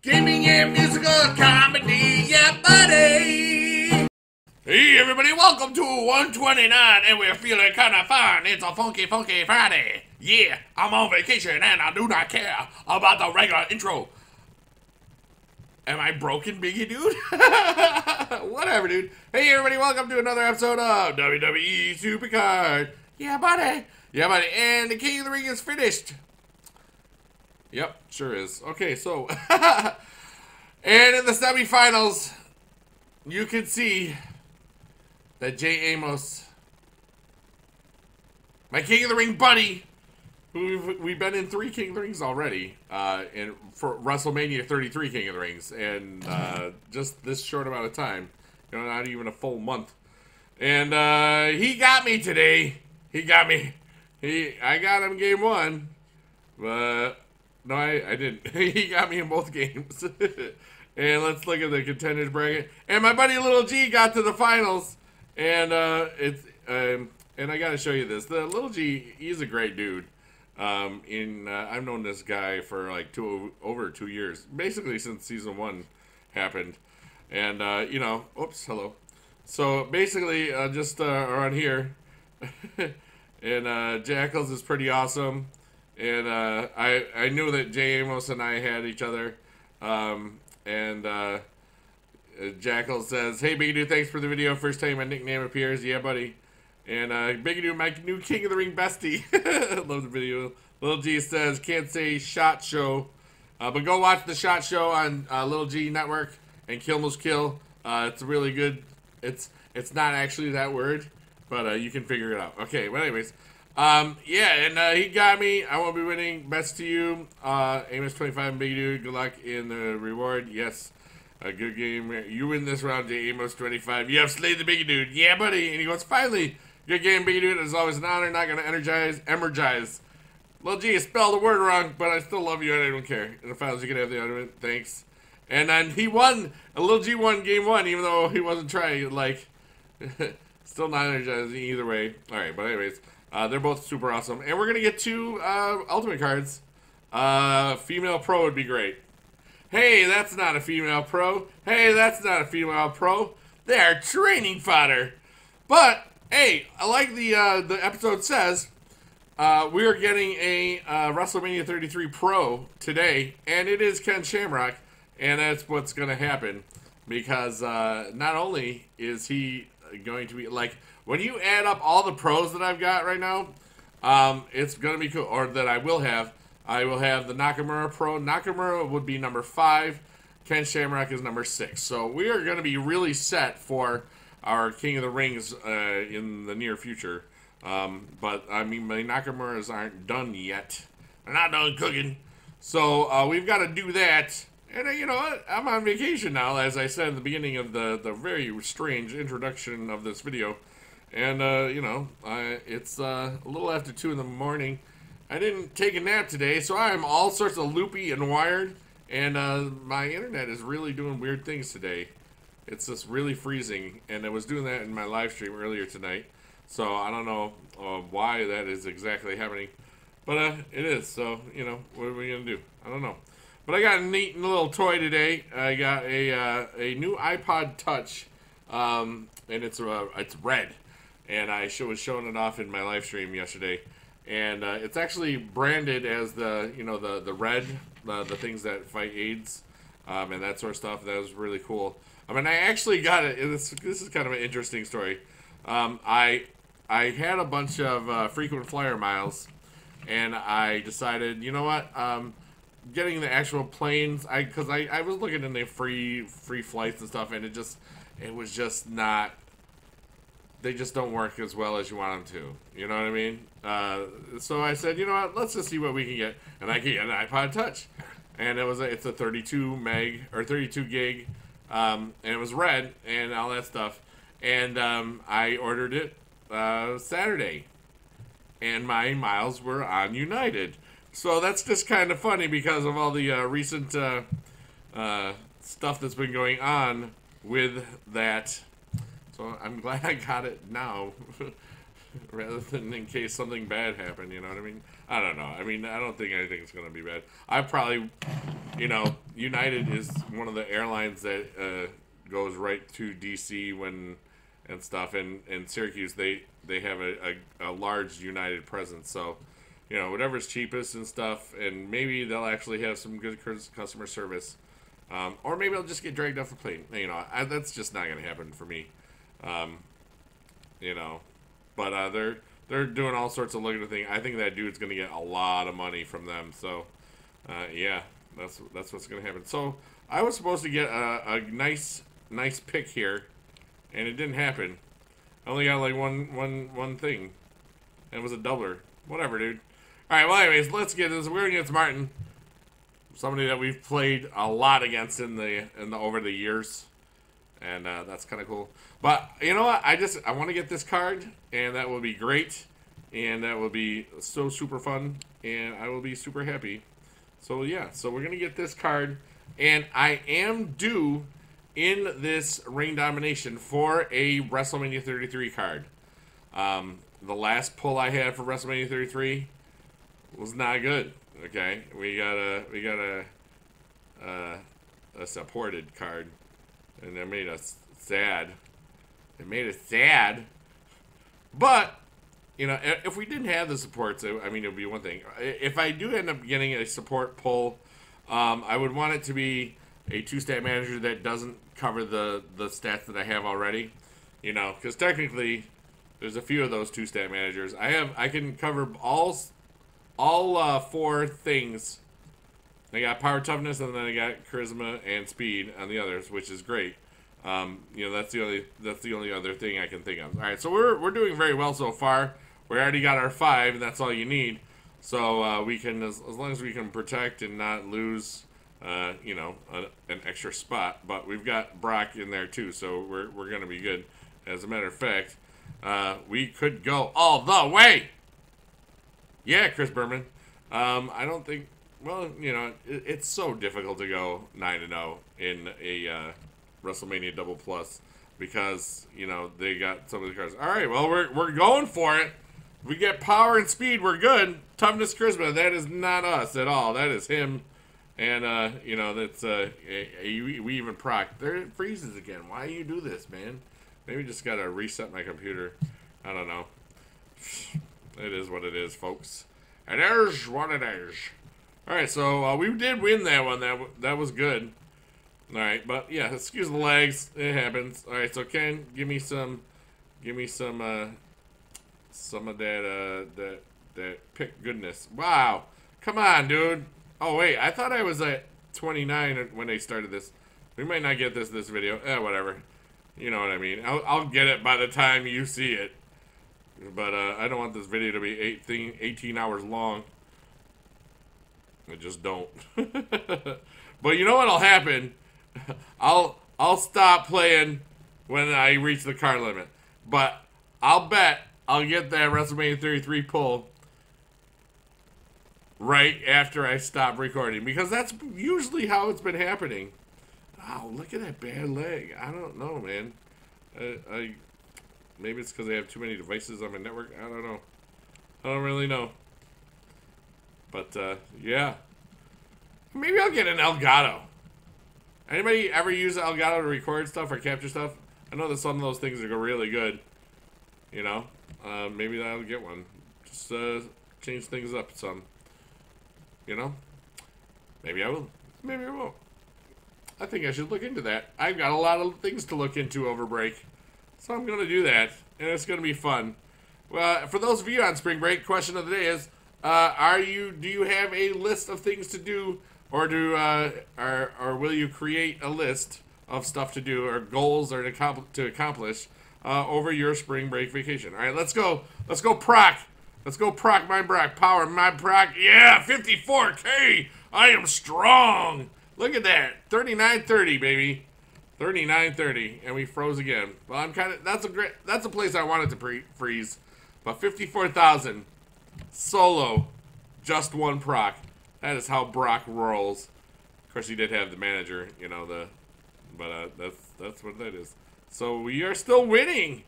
Gaming and musical comedy, yeah, buddy! Hey, everybody, welcome to 129, and we're feeling kind of fun. It's a funky, funky Friday. Yeah, I'm on vacation, and I do not care about the regular intro. Am I broken, Biggie Dude? Whatever, dude. Hey, everybody, welcome to another episode of WWE Supercard. Yeah, buddy. Yeah, buddy, and the King of the Ring is finished. Yep, sure is. Okay, so, and in the semifinals, you can see that Jay Amos, my King of the Ring buddy, who we've been in 3 King of the Rings already, and for WrestleMania 33 King of the Rings, and just this short amount of time, you know, not even a full month, and he got me today. He got me. I got him game 1, but. No, I didn't. He got me in both games. And let's look at the contenders bracket. And my buddy Little G got to the finals. And and I gotta show you this. The Little G, he's a great dude. I've known this guy for like over 2 years, basically since season 1 happened. And you know, oops, hello. So basically, just around here, and Jackals is pretty awesome. And I knew that Jay Amos and I had each other. Jackal says, "Hey, Bigedude, thanks for the video. First time my nickname appears." Yeah, buddy. And Bigedude, my new King of the Ring bestie. Love the video. Little G says, "Can't say SHOT Show. But go watch the SHOT Show on Little G Network and Kill Most Kill. It's really good. It's not actually that word, but you can figure it out." Okay, well, anyways. Yeah, and he got me. I won't be winning. Best to you, Amos 25 and Big Dude. Good luck in the reward. Yes, a good game. You win this round, J Amos 25. You have slayed the Big Dude. Yeah, buddy. And he goes, "Finally, good game, Big Dude. It's always an honor. Not gonna emergize. Little G, spelled the word wrong, but I still love you and I don't care. In the finals, you can have the ornament. Thanks." And then he won. Little G won game 1, even though he wasn't trying. Like, still not energizing either way. All right, but anyways. They're both super awesome. And we're going to get 2 Ultimate cards. Female Pro would be great. Hey, that's not a female pro. Hey, that's not a female pro. They are training fodder. But, hey, like the episode says, we are getting a WrestleMania 33 Pro today. And it is Ken Shamrock. And that's what's going to happen. Because not only is he going to be, like... When you add up all the pros that I've got right now, it's going to be cool. Or that I will have the Nakamura Pro. Nakamura would be number 5. Ken Shamrock is number 6. So we are going to be really set for our King of the Rings in the near future. But, I mean, my Nakamuras aren't done yet. They're not done cooking. So we've got to do that. And you know what? I'm on vacation now, as I said at the beginning of the very strange introduction of this video. And, you know, it's a little after 2 in the morning. I didn't take a nap today, so I'm all sorts of loopy and wired. And my internet is really doing weird things today. It's just really freezing. And I was doing that in my live stream earlier tonight. So I don't know why that is exactly happening. But it is. So, you know, what are we going to do? I don't know. But I got a neat little toy today. I got a new iPod Touch. And it's red. And I was showing it off in my live stream yesterday, and it's actually branded as the the red, the things that fight AIDS, and that sort of stuff. That was really cool. I mean, I actually got it. This is kind of an interesting story. I had a bunch of frequent flyer miles, and I decided, you know what, getting the actual planes. Because I was looking in the free flights and stuff, and it was just not. They just don't work as well as you want them to. You know what I mean? So I said, you know what? Let's just see what we can get. And I can get an iPod Touch. And it's a 32 meg or 32 gig. And it was red and all that stuff. And I ordered it Saturday. And my miles were on United. So that's just kind of funny because of all the recent stuff that's been going on with that. So I'm glad I got it now. rather than in case something bad happened, you know what I mean? I don't know. I mean, I don't think anything's going to be bad. I probably, you know, United is one of the airlines that goes right to DC and stuff. And in Syracuse, they have a large United presence. So, you know, whatever's cheapest and stuff, and maybe they'll actually have some good customer service. Or maybe I'll just get dragged off the plane. You know, that's just not going to happen for me. You know, but they're doing all sorts of lucrative things. I think that dude's going to get a lot of money from them. So, yeah, that's what's going to happen. So I was supposed to get a nice pick here, and it didn't happen. I only got like one thing. It was a doubler. Whatever, dude. All right. Well, anyways, let's get this. We're against Martin, somebody that we've played a lot against in the over the years. And that's kind of cool. But you know what? I want to get this card, and that will be great. And that will be so super fun. And I will be super happy. So yeah, so we're going to get this card. And I am due in this Ring Domination for a WrestleMania 33 card. The last pull I had for WrestleMania 33 was not good. Okay, we got a supported card. And that made us sad. It made us sad. But, you know, if we didn't have the supports, I mean, it would be one thing. If I do end up getting a support pull, I would want it to be a two-stat manager that doesn't cover the stats that I have already. You know, because technically, there's a few of those two-stat managers. I can cover all four things. I got power, toughness, and then I got charisma and speed on the others, which is great. You know, that's the only other thing I can think of. All right, so we're doing very well so far. We already got our 5, and that's all you need. So we can, as long as we can protect and not lose, you know, an extra spot. But we've got Brock in there too, so we're gonna be good. As a matter of fact, we could go all the way. Yeah, Chris Berman. I don't think. Well, you know, it's so difficult to go 9-0 in a WrestleMania Double Plus because, you know, they got some of the cards. All right, well, we're going for it. We get power and speed, we're good. Toughness, charisma, that is not us at all. That is him. And, you know, that's, we even proc. There it freezes again. Why do you do this, man? Maybe just got to reset my computer. I don't know. It is what it is, folks. It is what it is. Alright, so we did win that one. That was good. Alright, but yeah, excuse the legs. It happens. Alright, so Ken, give me some of that pick goodness. Wow. Come on, dude. Oh wait, I thought I was at 29 when they started this. We might not get this video. Whatever. You know what I mean. I'll get it by the time you see it. But I don't want this video to be 18 hours long. I just don't. But you know what'll happen? I'll stop playing when I reach the card limit. But I'll bet I'll get that WrestleMania 33 pull right after I stop recording. Because that's usually how it's been happening. Oh, look at that bad leg. I don't know, man. Maybe it's because I have too many devices on my network. I don't know. I don't really know. But, yeah. Maybe I'll get an Elgato. Anybody ever use Elgato to record stuff or capture stuff? I know that some of those things are really good. You know? Maybe I'll get one. Just, change things up some. You know? Maybe I will. Maybe I won't. I think I should look into that. I've got a lot of things to look into over break. So I'm going to do that. And it's going to be fun. Well, for those of you on spring break, question of the day is, do you have a list of things to do, or or will you create a list of stuff to do or goals or to accomplish over your spring break vacation? All right, let's go. Let's go proc. Let's go proc my Brock. Power my Brock. Yeah, 54K. I am strong. Look at that. 39.30, baby. 39.30, and we froze again. Well, I'm kind of. That's a place I wanted to freeze, but 54,000. Solo, just one proc. That is how Brock rolls. Of course, he did have the manager, you know, but that's what that is. So we are still winning.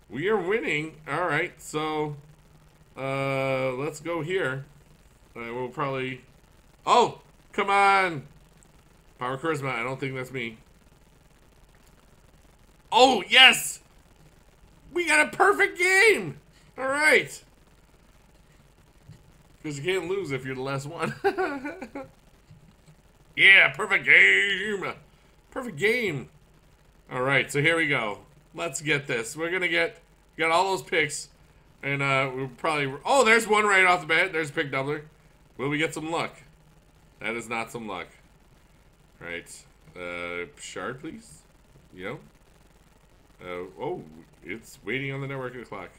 We are winning. All right, so let's go here. We'll probably... Oh, come on. Power Charisma. I don't think that's me. Oh, yes. We got a perfect game. All right. Because you can't lose if you're the last one. Yeah, perfect game. Perfect game. All right, so here we go. Let's get this. We're going to got all those picks. And we'll probably... Oh, there's one right off the bat. There's a pick doubler. Will we get some luck? That is not some luck. All right. Shard, please. You know? Oh, it's waiting on the network clock.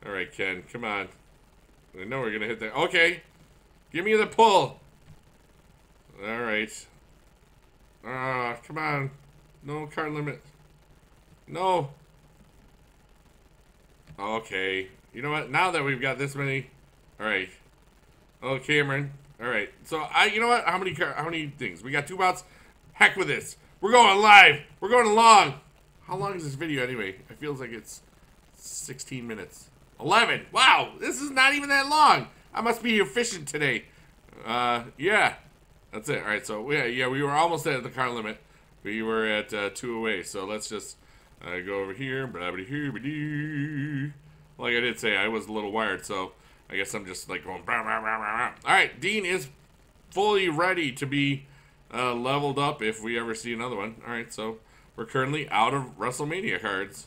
All right, Ken, come on. I know we're going to hit that. Okay. Give me the pull. All right. Come on. No card limit. No. Okay. You know what? Now that we've got this many. All right. Oh, Cameron. All right. So, you know what? How many things? We got 2 bots. Heck with this. We're going live. We're going along. How long is this video anyway? It feels like it's 16 minutes. 11. Wow. This is not even that long. I must be efficient today. Yeah. That's it. All right. So, yeah, we were almost at the card limit. We were at 2 away. So, let's just go over here. Like I did say, I was a little wired. So, I guess I'm just like going. All right. Dean is fully ready to be leveled up if we ever see another one. All right. So, we're currently out of WrestleMania cards.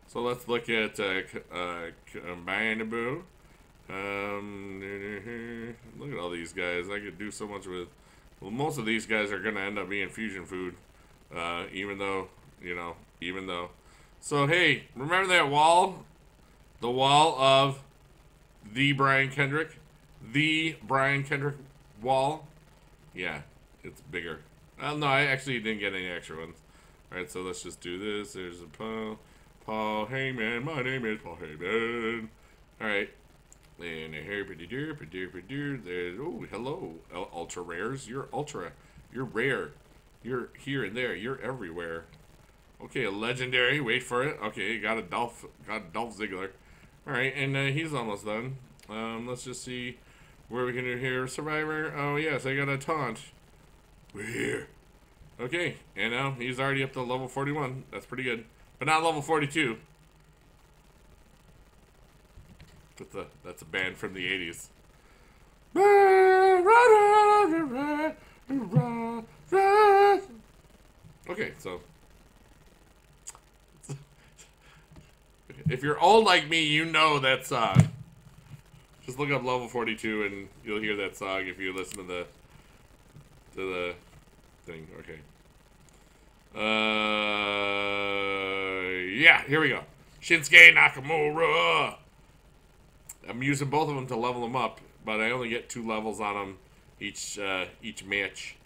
So let's look at Combinable. Look at all these guys. I could do so much with. Well, most of these guys are going to end up being fusion food. Even though, even though. So, hey, remember that wall? The wall of the Brian Kendrick? The Brian Kendrick wall? Yeah, it's bigger. No, I actually didn't get any extra ones. Alright, so let's just do this. There's a Paul Heyman. My name is Paul Heyman. Alright. And here, there's, oh, hello, ultra rares. You're ultra. You're rare. You're here and there. You're everywhere. Okay, a legendary. Wait for it. Okay, got a Dolph Ziggler. Alright, and he's almost done. Let's just see where we can do here. Survivor. Oh, yes, I got a taunt. We're here. Okay, and now he's already up to level 41. That's pretty good. But not level 42. That's a band from the 80s. Okay, so if you're old like me, you know that song. Just look up level 42 and you'll hear that song if you listen to the thing. Okay. Yeah, here we go. Shinsuke Nakamura. I'm using both of them to level them up, but I only get 2 levels on them each match.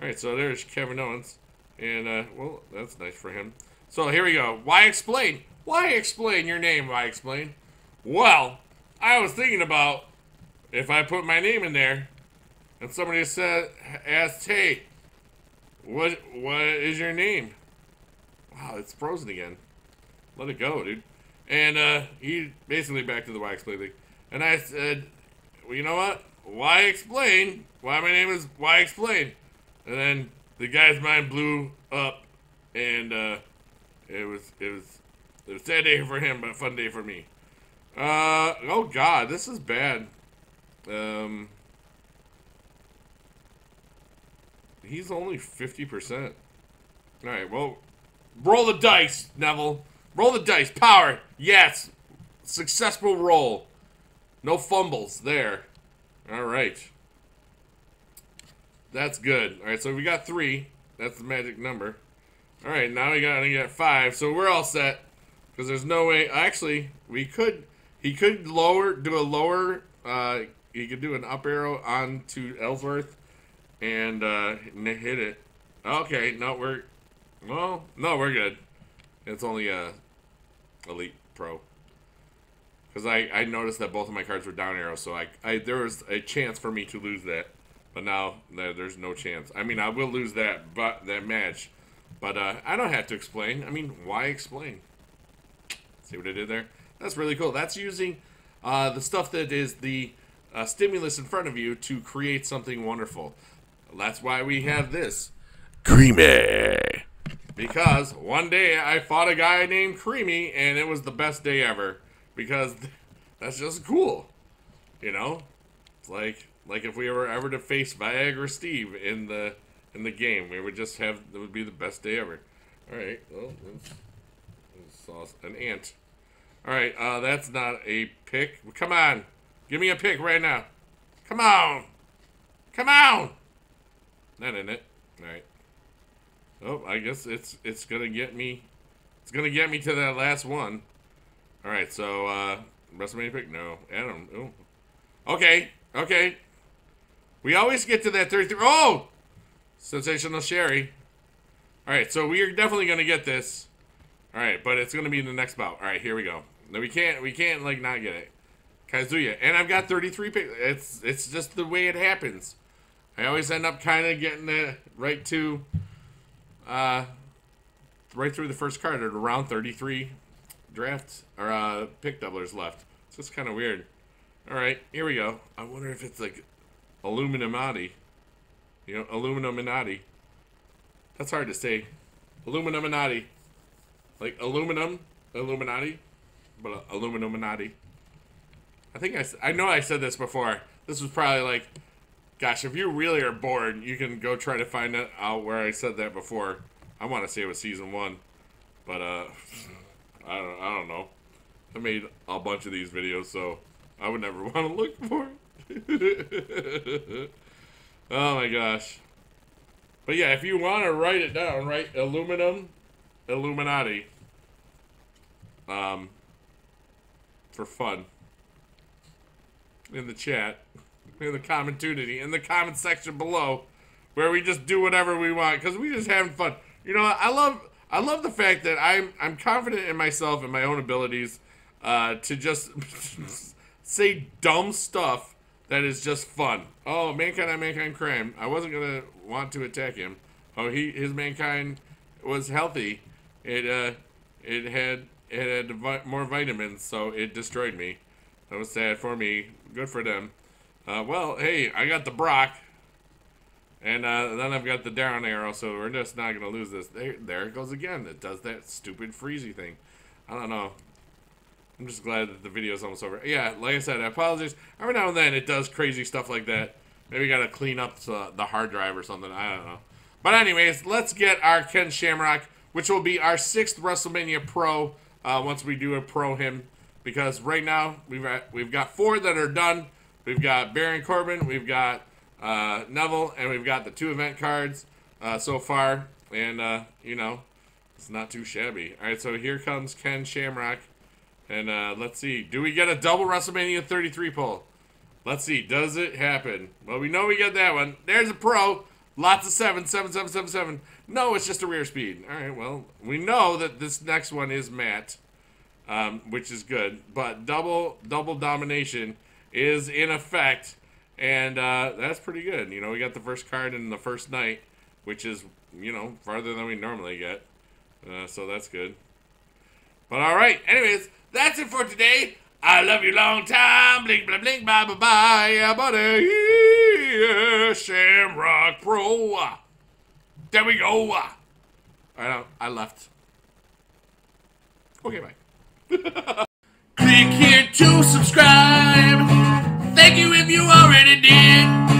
All right, so there's Kevin Owens, and well, that's nice for him. So here we go. Why explain? Why explain your name? Why explain? Well, I was thinking about if I put my name in there, and somebody asked, hey, what is your name? Wow, it's frozen again. Let it go, dude. And he basically back to the why explain thing. And I said, well, you know what? Why explain? Why my name is Why Explain? And then the guy's mind blew up, and it was a sad day for him, but a fun day for me. Oh God, this is bad. He's only 50%. All right, well, roll the dice, Neville. Roll the dice. Power. Yes. Successful roll. No fumbles there. All right. That's good. All right, so we got 3. That's the magic number. All right, now we got to get 5. So we're all set. Because there's no way. Actually, he could do a lower. He could do an up arrow onto Ellsworth and hit it. Okay, no, we're good. It's only Elite Pro. Because I noticed that both of my cards were down arrows, so there was a chance for me to lose that. But now there's no chance. I mean, I will lose that match. But I don't have to explain. I mean, why explain? See what I did there? That's really cool. That's using the stuff that is the stimulus in front of you to create something wonderful. That's why we have this. Creamy. Because one day I fought a guy named Creamy, and it was the best day ever. Because that's just cool. You know? It's like if we were ever to face Viagra Steve in the game, we would just have, it would be the best day ever. Alright, well, that's an ant. Alright, that's not a pick. Come on. Give me a pick right now. Come on. Come on. Not in it. Alright. Oh, I guess it's gonna get me. It's gonna get me to that last one. Alright, so, WrestleMania pick? No. Adam. Oh. Okay. Okay. We always get to that 33. Oh! Sensational Sherry. Alright, so we are definitely gonna get this. Alright, but it's gonna be in the next bout. Alright, here we go. No, we can't like not get it. Kazuya. And I've got 33 picks. It's just the way it happens. I always end up kind of getting it right to right through the first card at around 33 drafts or pick doublers left. It's just kind of weird. Alright, here we go. I wonder if it's like Illuminati. You know, Illuminati. That's hard to say. Illuminati. Like aluminum, Illuminati, but Illuminati. I think I know I said this before. This was probably like, gosh, if you really are bored, you can go try to find it out where I said that before. I want to say it was season 1, but I don't know. I made a bunch of these videos, so I would never want to look for it. Oh my gosh. But yeah, if you want to write it down, write Illuminati. For fun. In the chat. In the commentunity. In the comment section below. Where we just do whatever we want. Because we just having fun. You know, I love the fact that I'm confident in myself and my own abilities to just say dumb stuff that is just fun. Oh, Mankind on Mankind Crime. I wasn't gonna want to attack him. Oh, his Mankind was healthy. It had more vitamins, so it destroyed me. That was sad for me. Good for them. Well, hey, I got the Brock. And then I've got the down arrow, so we're just not going to lose this. There it goes again. It does that stupid freezy thing. I don't know. I'm just glad that the video's almost over. Yeah, like I said, I apologize. Every now and then it does crazy stuff like that. Maybe we got to clean up the hard drive or something. I don't know. But anyways, let's get our Ken Shamrock, which will be our 6th WrestleMania Pro once we do a Pro him. Because right now, we've got 4 that are done. We've got Baron Corbin, we've got Neville, and we've got the 2 event cards so far. And, you know, it's not too shabby. Alright, so here comes Ken Shamrock. And let's see. Do we get a double WrestleMania 33 pull? Let's see. Does it happen? Well, we know we get that one. There's a Pro. Lots of 7. 7, 7, 7, 7. No, it's just a rare speed. Alright, well, we know that this next one is Matt. Which is good. But double domination is in effect. And that's pretty good. You know, we got the first card in the first night, which is, you know, farther than we normally get. So that's good. But alright, anyways, that's it for today. I love you long time. Blink, blink, blink, bye, bye, bye. Yeah, buddy. Yeah, Shamrock Pro. There we go. I left. Okay, bye. Click here to subscribe. Thank you if you already did.